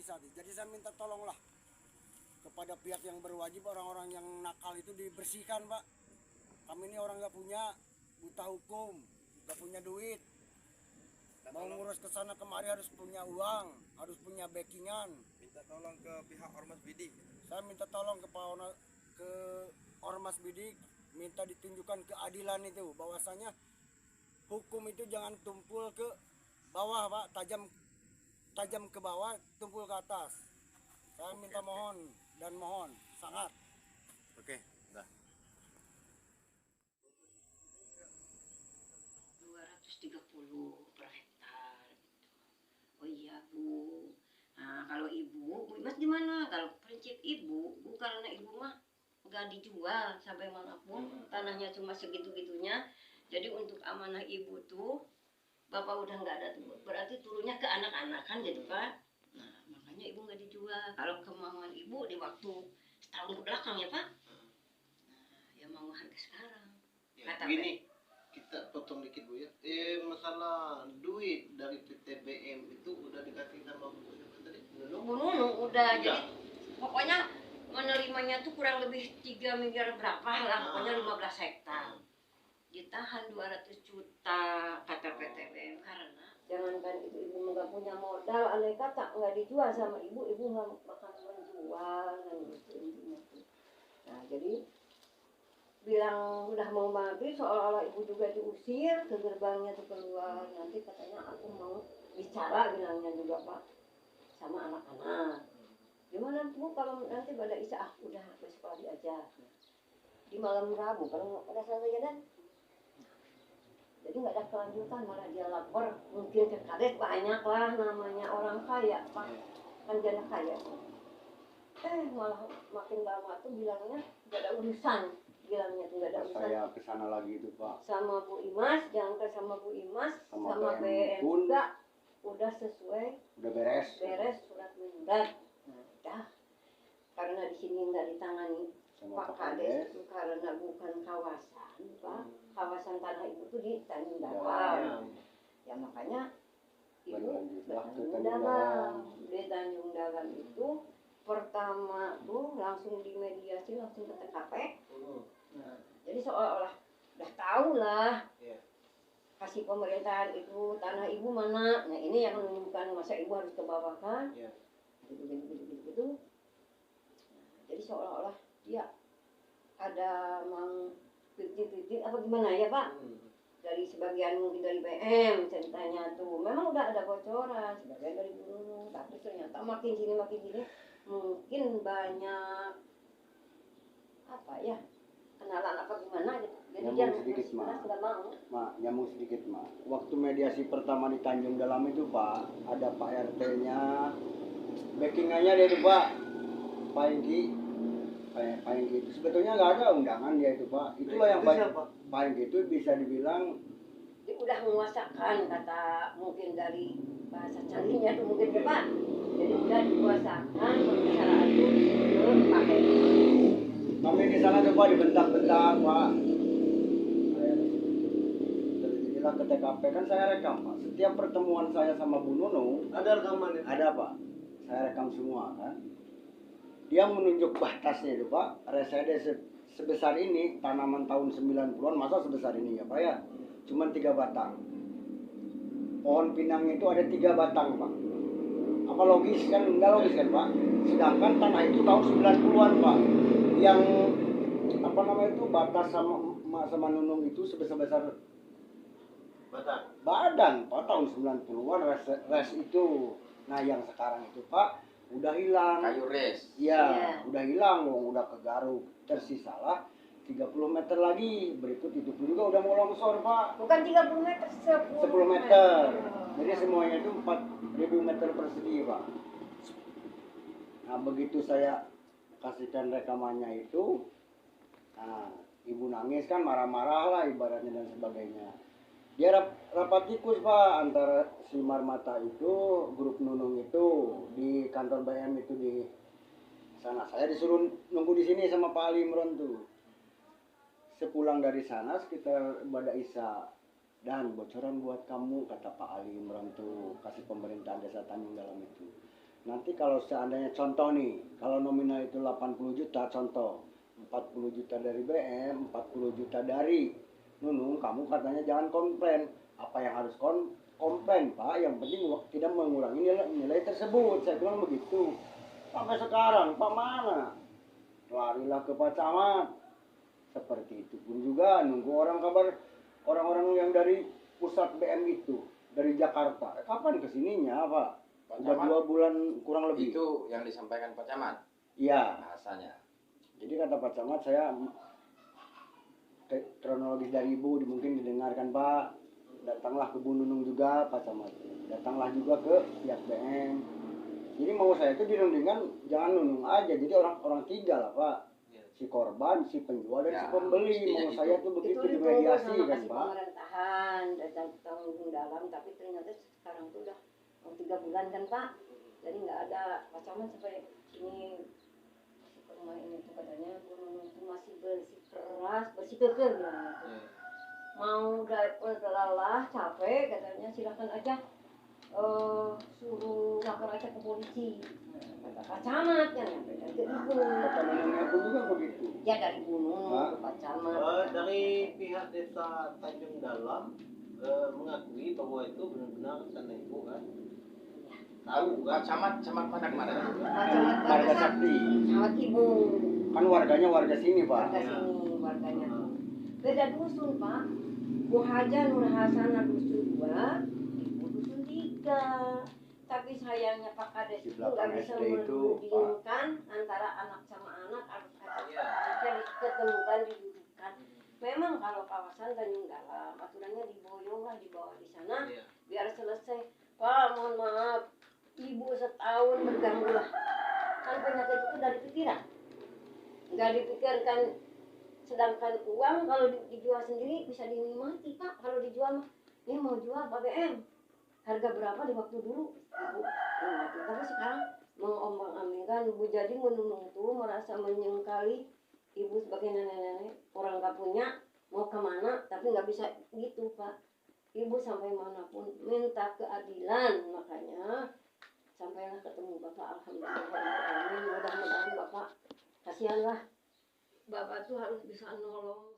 saat ini. Jadi saya minta tolonglah kepada pihak yang berwajib, orang-orang yang nakal itu dibersihkan, Pak. Kami ini orang nggak punya, buta hukum, nggak punya duit. Mau ngurus ke sana kemari harus punya uang, harus punya backingan. Minta tolong ke pihak Ormas Bidik. Saya minta tolong ke Ormas Bidik, minta ditunjukkan keadilan itu, bahwasanya hukum itu jangan tumpul ke bawah, Pak, tajam ke bawah, tumpul ke atas. Saya minta mohon dan mohon sangat. Oke, udah. 230 per hektar gitu. Oh iya Bu. Nah kalau ibu, Bu Imas gimana? Kalau prinsip ibu, Bu karena ibu mah nggak dijual sampai manapun, tanahnya cuma segitu-gitunya. Jadi untuk amanah ibu tuh, bapak udah nggak ada tuh, berarti turunnya ke anak-anak kan gitu Pak. Nah makanya ibu nggak dijual. Kalau kemauan ibu di waktu setahun ke belakang ya Pak. Nah ya mau harga sekarang. Ya, Kata gini, kita potong dikit Bu ya. Masalah duit dari PTBM itu udah dikasih sama Bu siapa tadi? Bu Nunu udah, jadi pokoknya menerimanya tuh kurang lebih 3 miliar berapa lah, pokoknya 15 hektar. Ditahan 200 juta kata PTBM karena jangankan ibu nggak punya modal, andai kata nggak dijual sama ibu nggak bakal menjual kan gitu intinya tuh. Nah jadi bilang udah mau maghrib seolah-olah ibu juga diusir ke gerbangnya tuh keluar, nanti katanya aku mau bicara bilangnya juga Pak sama anak-anak. Gimana Bu kalau nanti pada Isya udah besok lagi aja. Di malam Rabu kalau udah selesai kan. Jadi nggak ada kelanjutan, malah dia lapor mungkin ke kades, banyak lah namanya orang kaya Pak, kan janda kaya. Malah makin lama tuh bilangnya nggak ada urusan, bilangnya tuh nggak ada urusan. Saya kesana lagi itu Pak. Sama Bu Imas, jangan ke sama Bu Imas, sama BM BM pun juga udah sesuai, udah beres. surat menyurat. Nah, udah. Karena di sini nggak ditangani Sama Pak Pak Kades Kades. itu karena bukan kawasan Pak, kawasan tanah ibu tuh di Tanjung Ya. Dalam. Ya makanya ibu Berlanjutlah ke Tanjung Tanjung Dalam. Di Tanjung Dalam itu pertama tuh langsung dimediasi, langsung ke TKP. Nah, jadi seolah-olah udah tahu lah. Iya. Kasih pemerintahan itu tanah ibu mana? Nah ini yang menunjukkan masa ibu harus ke bawah kan? Iya. Gitu. Jadi seolah-olah dia ada mang titik-titik apa gimana ya Pak? Dari sebagian mungkin dari BM ceritanya tuh memang udah ada bocoran sebagian dari gunung, tapi ternyata makin sini mungkin banyak apa ya kenalan apa gimana gitu. Jadi dia Nyambung sedikit Mak. nggak mau. Mak, nyambung sedikit Mak. Waktu mediasi pertama di Tanjung Dalam itu Pak, ada Pak RT-nya, backingannya dia itu Pak, Pak Engki. Pak Engki itu sebetulnya nggak ada undangan dia itu Pak. Itulah yang banyak. Pak Engki itu bisa dibilang Dia udah menguasakan kata mungkin dari bahasa carinya tuh mungkin ya Pak. Jadi udah dikuasakan pembicaraan itu ke Pak Hedi. kami di sana coba dibentak-bentak Pak. Inilah ke TKP kan saya rekam Pak. Setiap pertemuan saya sama Bu Nunu Ada rekaman ya? ada Pak. Saya rekam semua kan. Dia menunjuk batasnya itu Pak. Resede sebesar ini tanaman tahun 90-an masa sebesar ini ya Pak ya. Cuman 3 batang. Pohon pinang itu ada 3 batang Pak. Apa logis kan? Enggak logis kan Pak. Sedangkan tanah itu tahun 90-an Pak. Yang apa namanya itu batas sama Nunung itu sebesar badan Pak tahun 90-an res itu. Nah yang sekarang itu Pak udah hilang. Kayu res. Iya, udah hilang, udah ke Garut. Tersisalah 30 meter lagi. Berikut itu pun juga udah mau longsor Pak. Bukan 30 meter, 10 meter. Jadi semuanya itu 4.000 meter persegi Pak. Nah begitu saya kasihkan rekamannya itu, nah ibu nangis kan, marah-marah lah ibaratnya dan sebagainya. Dia rapat tikus Pak antara si Marmata itu, grup Nunung itu di kantor BM itu di sana. Saya disuruh nunggu di sini sama Pak Ali Imron tuh. Sepulang dari sana sekitar Bada Isya, dan bocoran buat kamu kata Pak Ali Imron tuh, kasih pemerintahan desa Tanjung Dalam itu. nanti kalau seandainya contoh nih, kalau nominal itu 80 juta contoh, 40 juta dari BM, 40 juta dari Nunung, kamu katanya jangan komplain. Apa yang harus komplain Pak, yang penting tidak mengurangi nilai tersebut. Saya bilang begitu. Sampai sekarang Pak mana? Larilah ke Pak Camat. Seperti itu pun juga nunggu orang kabar orang-orang yang dari pusat BM itu dari Jakarta. Kapan kesininya Pak? Pak Udah Camat, 2 bulan kurang lebih. itu yang disampaikan Pak Camat Iya. bahasanya. Jadi kata Pak Camat, saya kronologis dari Ibu mungkin didengarkan Pak. Datanglah ke Bu Nunung juga Pak Camat. Datanglah juga ke pihak BM. Jadi mau saya itu dirundingkan jangan Nunung aja. Jadi orang tiga lah Pak. Si korban, si penjual dan Ya, si pembeli. mestinya Mau gitu. saya tuh begitu Itu dimediasi ditunggu sama kan kasih Pak. pemerintahan dan tanggung dalam, tapi ternyata sekarang tuh udah mau 3 bulan kan Pak. Jadi nggak ada Pak Camat sampai ini ke rumah ini tuh katanya Bu Nunung tuh masih bersikeras, bersikeker bilang gitu. Mau udah lelah, capek katanya silakan aja suruh lapor aja ke polisi. Kata Pak Camat yang nyampe dari ke Ibu. Kata Nunungnya pun juga begitu. Ya dari Bu Nunung Hah? ke Pak Camat. Dari pihak desa Tanjung Dalam mengakui bahwa itu benar-benar tanah ibu kan. Tahu Pak kan? Camat mana kemana? Pak Camat Warga Sakti. Camat Ibu. Kan warganya warga sini Pak. Warga sini, warganya. Beda dusun Pak. Bu Haja Nur Hasanah dusun 2, Ibu dusun 3. Tapi sayangnya Pak Kades Di itu nggak belakang bisa SD itu, merundingkan antara anak sama anak, harusnya diketemukan, didudukan. Memang kalau kawasan Tanjung Dalam, aturannya diboyong lah, dibawa di sana, Iya. biar selesai. Pak, mohon maaf, Ibu setahun berganggu lah. Kan penyakit itu dari pikiran. Nggak dipikirkan, sedangkan uang kalau dijual sendiri bisa dinikmati Pak. Kalau dijual mah, ini mau jual Pak BM, harga berapa di waktu dulu Ibu nikmati. Tapi sekarang mengombang-ambingkan Ibu, jadi menunung tuh merasa menyengkali Ibu sebagai nenek-nenek, orang nggak punya, mau kemana tapi nggak bisa gitu Pak. Ibu sampai manapun minta keadilan, makanya sampailah ketemu Bapak. Alhamdulillah, mudah-mudahan Bapak kasihanlah, Bapak tuh harus bisa nolong.